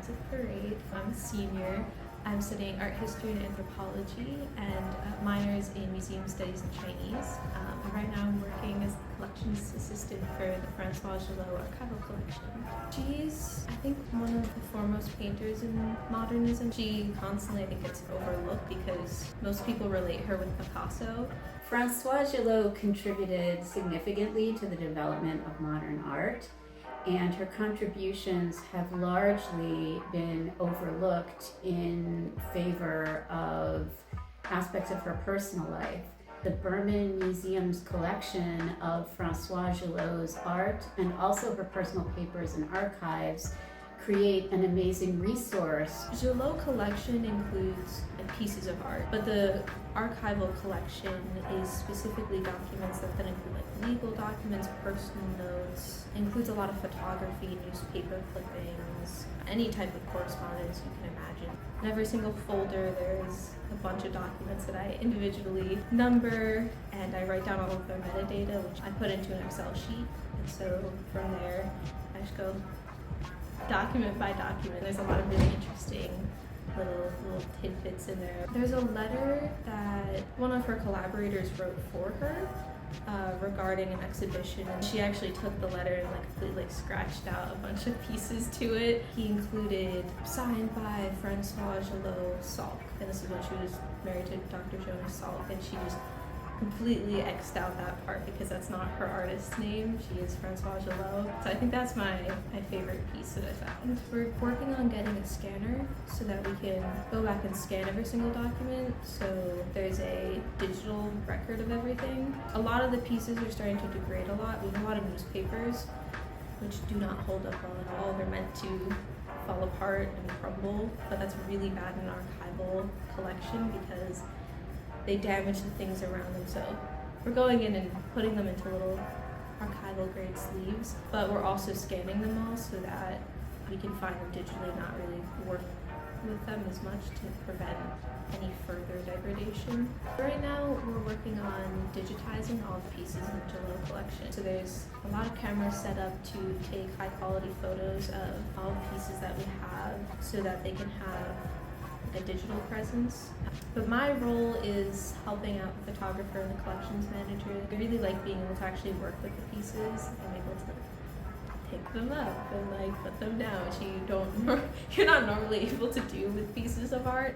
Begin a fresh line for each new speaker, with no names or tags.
expensive parade. I'm a senior. I'm studying art history and anthropology and minors in museum studies and Chinese. And right now I'm working as a collections assistant for the Françoise Gilot archival collection. She's, I think, one of the foremost painters in modernism. She constantly, I think, gets overlooked because most people relate her with Picasso.
Françoise Gilot contributed significantly to the development of modern art, and her contributions have largely been overlooked in favor of aspects of her personal life. The Berman Museum's collection of Françoise Gilot's art and also her personal papers and archives create an amazing resource.
Gilot collection includes pieces of art, but the archival collection is specifically documents that then include like legal documents, personal notes, includes a lot of photography, newspaper clippings, any type of correspondence you can imagine. In every single folder there's a bunch of documents that I individually number, and I write down all of their metadata, which I put into an Excel sheet, and so from there I just go document by document. There's a lot of really interesting little tidbits in there. There's a letter that one of her collaborators wrote for her regarding an exhibition, and she actually took the letter and completely scratched out a bunch of pieces to it. He included signed by Françoise Gilot Salk, and this is when she was married to Dr. Jonas Salk, and she just completely X'd out that part because that's not her artist's name. She is Françoise Gilot. So I think that's my favorite piece that I found. We're working on getting a scanner so that we can go back and scan every single document, so there's a digital record of everything. A lot of the pieces are starting to degrade a lot. We have a lot of newspapers which do not hold up well at all. They're meant to fall apart and crumble, but that's really bad in archival collection because they damage the things around them. So we're going in and putting them into little archival grade sleeves, but we're also scanning them all so that we can find them digitally, not really work with them as much to prevent any further degradation. Right now we're working on digitizing all the pieces in the Gilot collection. So there's a lot of cameras set up to take high quality photos of all the pieces that we have so that they can have a digital presence. But my role is helping out the photographer and the collections manager. I really like being able to actually work with the pieces. I'm able to pick them up and put them down, which you're not normally able to do with pieces of art.